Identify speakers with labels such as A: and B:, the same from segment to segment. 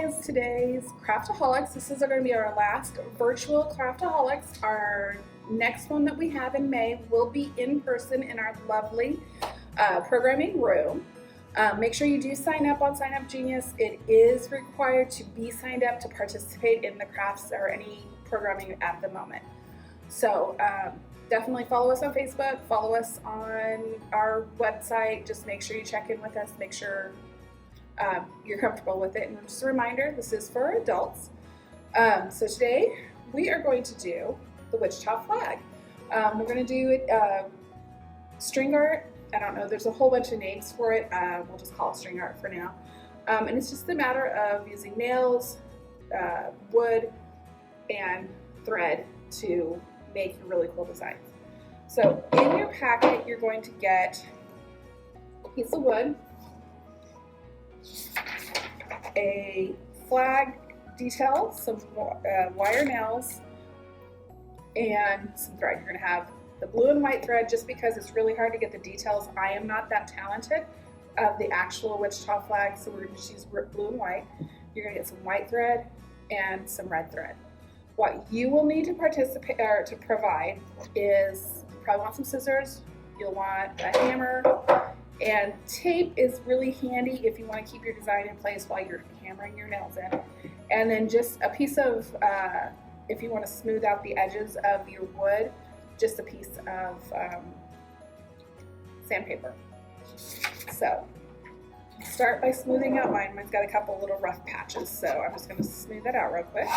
A: guys, today's Craftaholics. This is going to be our last virtual Craftaholics. Our next one that we have in May will be in person in our lovely programming room. Make sure you do sign up on Sign Up Genius. It is required to be signed up to participate in the crafts or any programming at the moment. So definitely follow us on Facebook, follow us on our website. Just make sure you check in with us, make sure you're comfortable with it. And just a reminder, this is for adults. So today we are going to do the Wichita flag. We're going to do string art. I don't know, there's a whole bunch of names for it. We'll just call it string art for now. And it's just a matter of using nails, wood, and thread to make a really cool design. So in your packet, you're going to get a piece of wood, a flag detail, some wire nails, and some thread. You're going to have the blue and white thread just because it's really hard to get the details. I am not that talented of the actual Wichita flag, so we're going to just use blue and white. You're going to get some white thread and some red thread. What you will need to participate or to provide is you probably want some scissors, you'll want a hammer, and tape is really handy if you want to keep your design in place while you're hammering your nails in. And then just a piece of, if you want to smooth out the edges of your wood, just a piece of sandpaper. So start by smoothing out mine. Mine's got a couple little rough patches, so I'm just going to smooth that out real quick.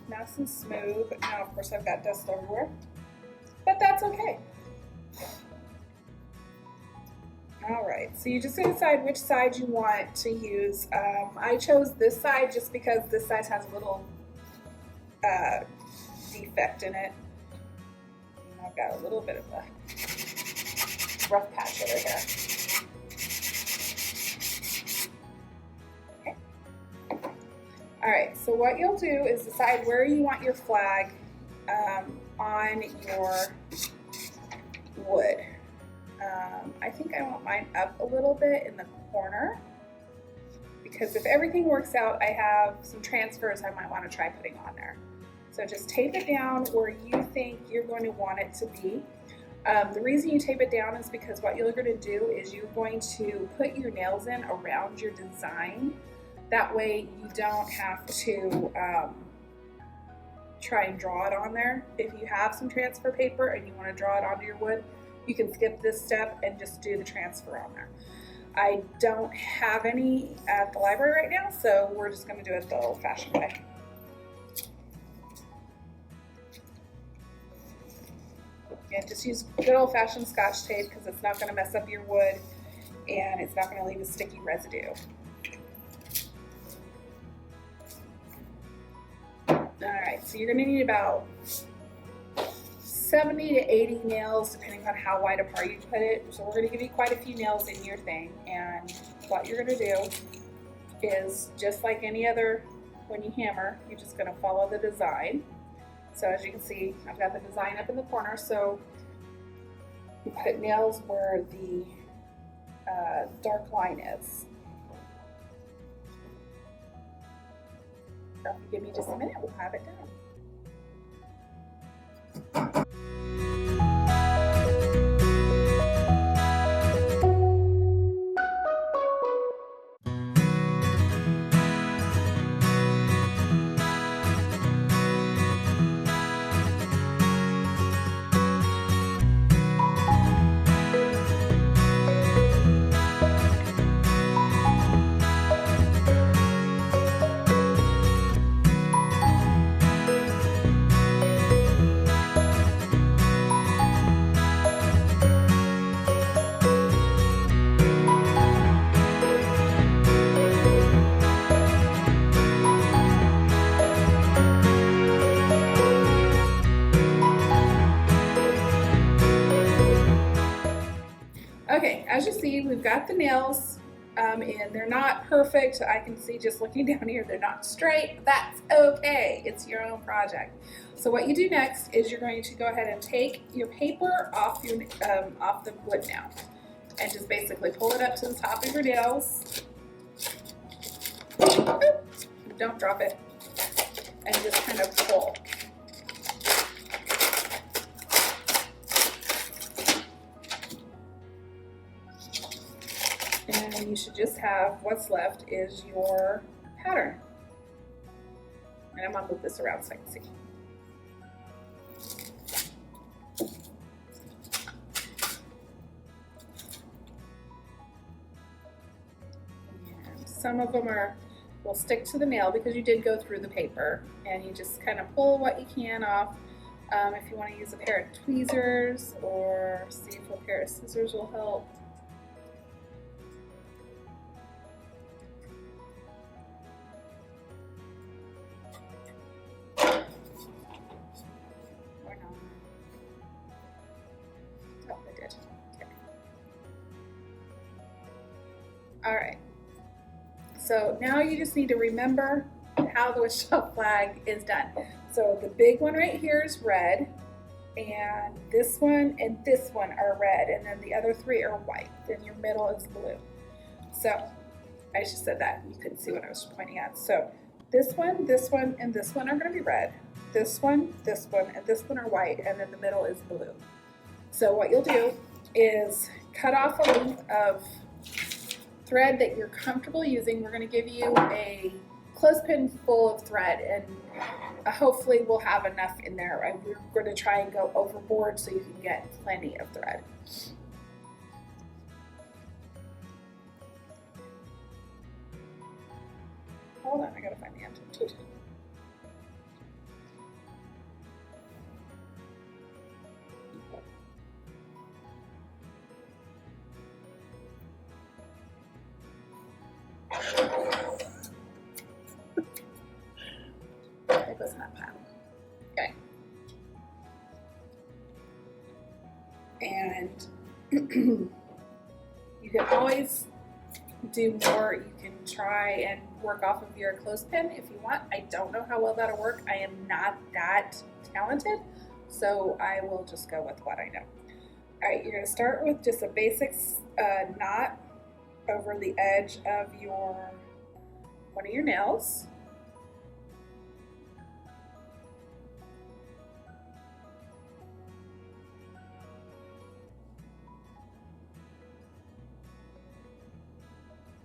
A: Nice and smooth. Now, of course, I've got dust everywhere, but that's okay. All right, so you just decide which side you want to use. I chose this side just because this side has a little defect in it. And I've got a little bit of a rough patch over here. All right, so what you'll do is decide where you want your flag on your wood. I think I want mine up a little bit in the corner because if everything works out, I have some transfers I might want to try putting on there. So just tape it down where you think you're going to want it to be. The reason you tape it down is because what you're going to do is you're going to put your nails in around your design. That way you don't have to try and draw it on there. If you have some transfer paper and you want to draw it onto your wood, you can skip this step and just do the transfer on there. I don't have any at the library right now, so we're just going to do it the old-fashioned way. And just use good old-fashioned Scotch tape because it's not going to mess up your wood and it's not going to leave a sticky residue. Alright, so you're going to need about 70 to 80 nails depending on how wide apart you put it. So we're going to give you quite a few nails in your thing, and what you're going to do is just like any other, when you hammer, you're just going to follow the design. So as you can see, I've got the design up in the corner, so you put nails where the dark line is. So if you give me just a minute, we'll have it done. Okay, as you see, we've got the nails in. They're not perfect. I can see just looking down here, they're not straight. That's okay. It's your own project. So what you do next is you're going to go ahead and take your paper off off the wood now, and just basically pull it up to the top of your nails. Don't drop it, and just kind of pull. And you should just have what's left is your pattern. And I'm gonna move this around so I can see. And some of them will stick to the nail because you did go through the paper, and you just kind of pull what you can off. If you want to use a pair of tweezers, or see if a pair of scissors will help. All right, so now you just need to remember how the shelf flag is done. So the big one right here is red, and this one are red, and then the other three are white. Then your middle is blue. So I just said that, you couldn't see what I was pointing at. So this one, and this one are gonna be red. This one, and this one are white, and then the middle is blue. So what you'll do is cut off a length of thread that you're comfortable using. We're going to give you a clothespin full of thread, and hopefully we'll have enough in there. We're going to try and go overboard so you can get plenty of thread. Hold on, I gotta find the answer. It goes in that pile. Okay. And you can always do more. You can try and work off of your clothespin if you want. I don't know how well that'll work. I am not that talented, so I will just go with what I know. All right, you're going to start with just a basic knot over the edge of one of your nails.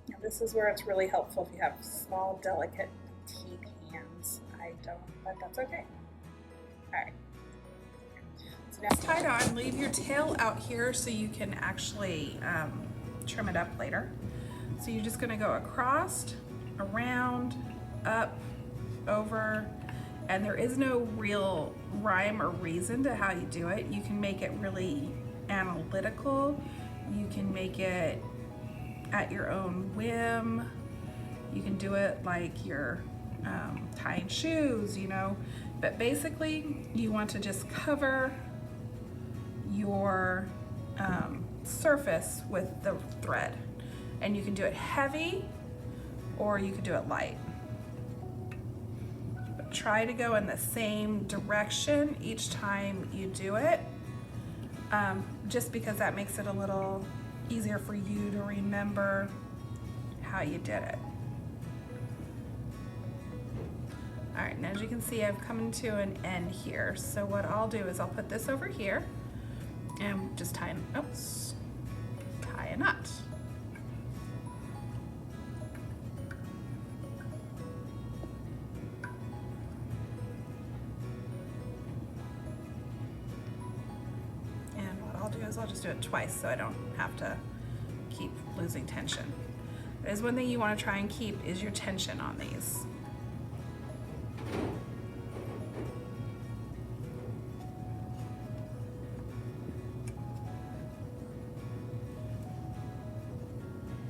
A: Now this is where it's really helpful if you have small, delicate, petite hands. I don't, but that's okay. All right. So now it's tied on. Leave your tail out here so you can actually trim it up later. So you're just going to go across, around, up, over, and there is no real rhyme or reason to how you do it. You can make it really analytical. You can make it at your own whim. You can do it like you're tying shoes, you know, but basically you want to just cover your surface with the thread, and you can do it heavy or you can do it light, but try to go in the same direction each time you do it, just because that makes it a little easier for you to remember how you did it. All right, and as you can see, I've come to an end here. So what I'll do is I'll put this over here and just tie a knot. And what I'll do is I'll just do it twice so I don't have to keep losing tension. There's one thing you want to try and keep is your tension on these.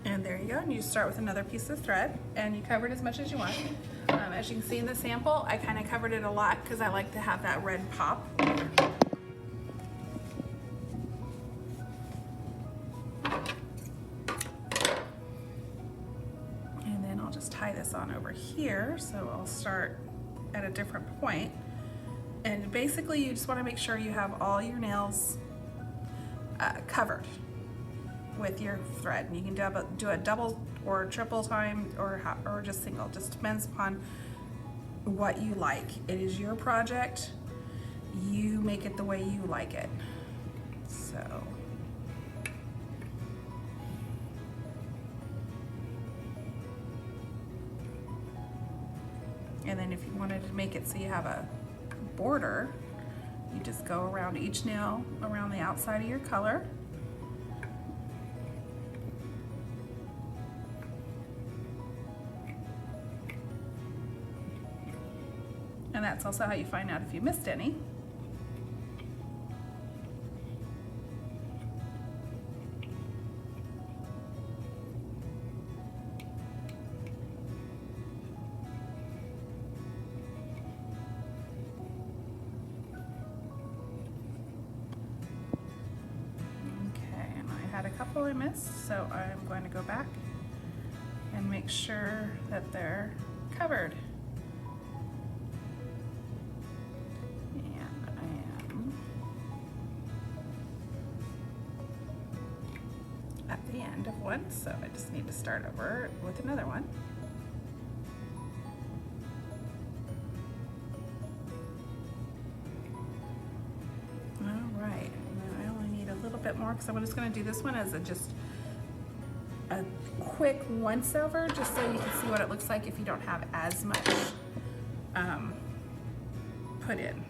A: And there you go, and you start with another piece of thread, and you cover it as much as you want. As you can see in the sample, I kind of covered it a lot because I like to have that red pop. this on over here, so I'll start at a different point. And basically you just want to make sure you have all your nails covered with your thread. And you can do a double or triple time or just single, just depends upon what you like. It is your project, you make it the way you like it. So and then if you wanted to make it so you have a border, you just go around each nail around the outside of your color. And that's also how you find out if you missed any. A couple I missed, so I'm going to go back and make sure that they're covered. And I am at the end of one, so I just need to start over with another one. Bit more because I'm just going to do this one as just a quick once over, just so you can see what it looks like if you don't have as much put in.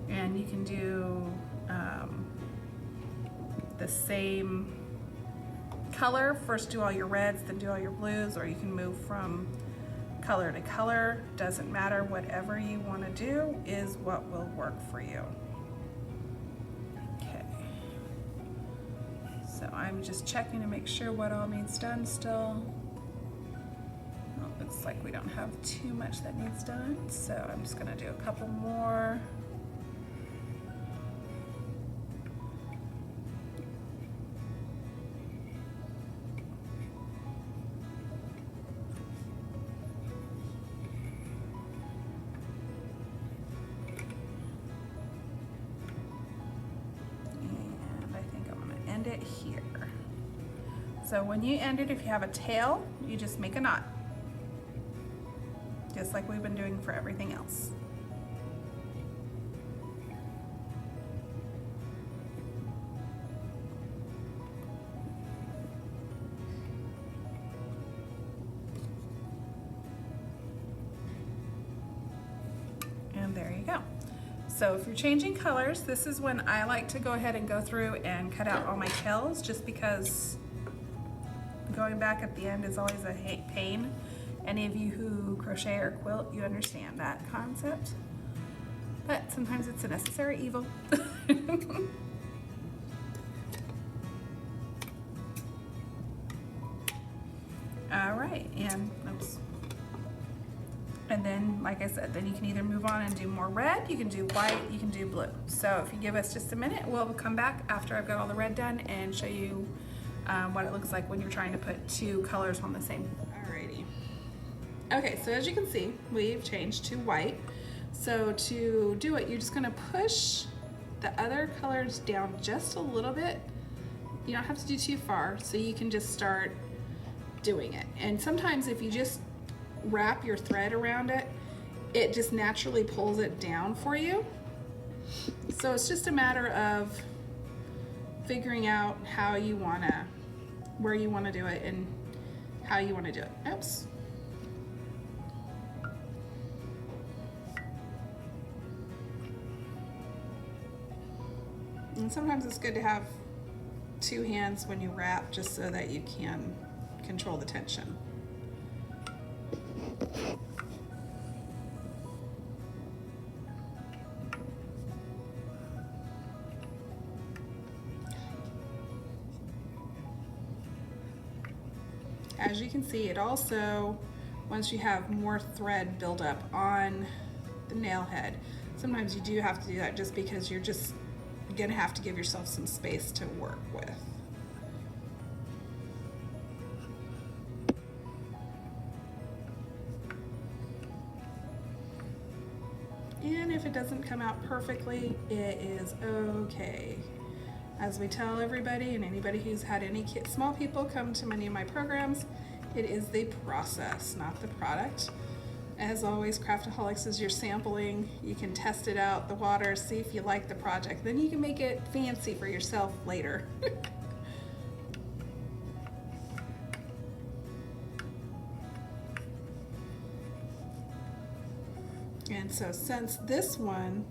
A: And you can do the same color, first do all your reds, then do all your blues, or you can move from color to color, doesn't matter. Whatever you want to do is what will work for you. Okay, so I'm just checking to make sure what all needs done still. Well, looks like we don't have too much that needs done, so I'm just going to do a couple more. It here. So when you end it, if you have a tail, you just make a knot, just like we've been doing for everything else. And there you go. So if you're changing colors, this is when I like to go ahead and go through and cut out all my tails, just because going back at the end is always a pain. Any of you who crochet or quilt, you understand that concept. But sometimes it's a necessary evil. All right, and oops. And then, like I said, then you can either move on and do more red, you can do white, you can do blue. So if you give us just a minute, we'll come back after I've got all the red done and show you what it looks like when you're trying to put two colors on the same. Alrighty. Okay, so as you can see, we've changed to white. So to do it, you're just gonna push the other colors down just a little bit. You don't have to do too far, so you can just start doing it. And sometimes if you just wrap your thread around it, it just naturally pulls it down for you. So it's just a matter of figuring out how you wanna, where you wanna do it and how you wanna do it. Oops. And sometimes it's good to have two hands when you wrap, just so that you can control the tension. As you can see, it also, once you have more thread build up on the nail head, sometimes you do have to do that just because you're just you're gonna have to give yourself some space to work with. And if it doesn't come out perfectly, it is okay. As we tell everybody and anybody who's had any small people come to many of my programs, it is the process, not the product. As always, Craftaholics is your sampling. You can test it out, the water, see if you like the project. Then you can make it fancy for yourself later. And so since this one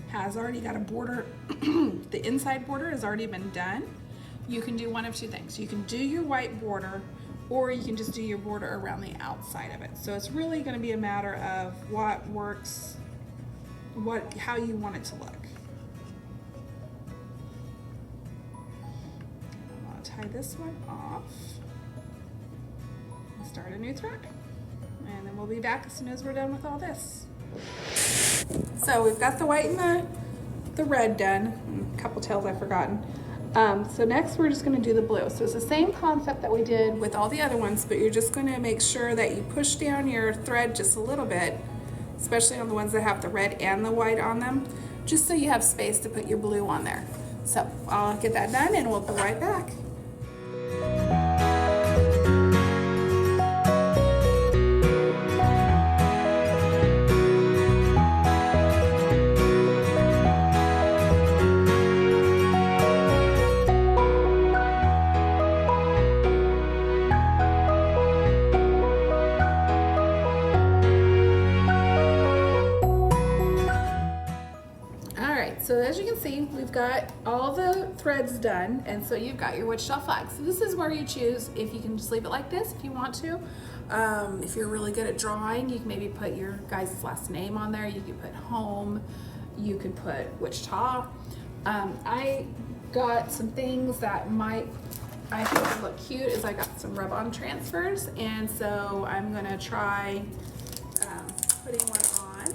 A: has already got a border, the inside border has already been done, you can do one of two things. You can do your white border, or you can just do your border around the outside of it. So it's really going to be a matter of what works, how you want it to look. I'm going to tie this one off and start a new thread. And then we'll be back as soon as we're done with all this. So we've got the white and the red done. A couple tails I've forgotten. So next we're just going to do the blue. So it's the same concept that we did with all the other ones, but you're just going to make sure that you push down your thread just a little bit, especially on the ones that have the red and the white on them, just so you have space to put your blue on there. So I'll get that done and we'll be right back. So as you can see, we've got all the threads done, and so you've got your wood shell flag. So this is where you choose if you can just leave it like this if you want to. If you're really good at drawing, you can maybe put your guys' last name on there. You could put home, you could put Wichita. I got some things that I think would look cute is I got some rub-on transfers, and so I'm gonna try putting one on.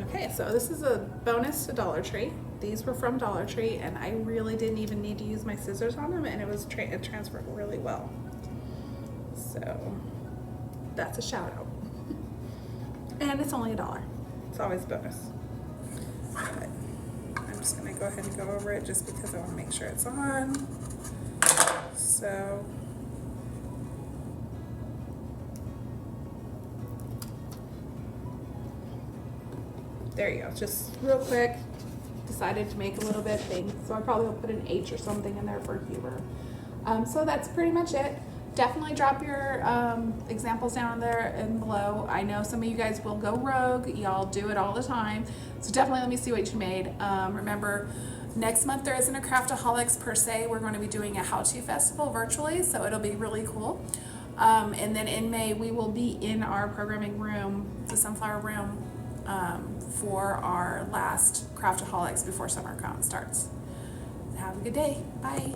A: Okay, so this is a bonus to Dollar Tree. These were from Dollar Tree, and I really didn't even need to use my scissors on them, and it transferred really well. So that's a shout out. And it's only $1. It's always a bonus. But I'm just gonna go ahead and go over it just because I want to make sure it's on. So there you go, just real quick, decided to make a little bit thing, so I probably will put an H or something in there for humor. So that's pretty much it. Definitely drop your examples down there and below. I know some of you guys will go rogue, y'all do it all the time, so definitely let me see what you made. Remember, next month there isn't a Craftaholics per se. We're going to be doing a how-to festival virtually, so it'll be really cool. And then in May we will be in our programming room, the Sunflower Room, for our last Craftaholics before summer starts. Have a good day. Bye.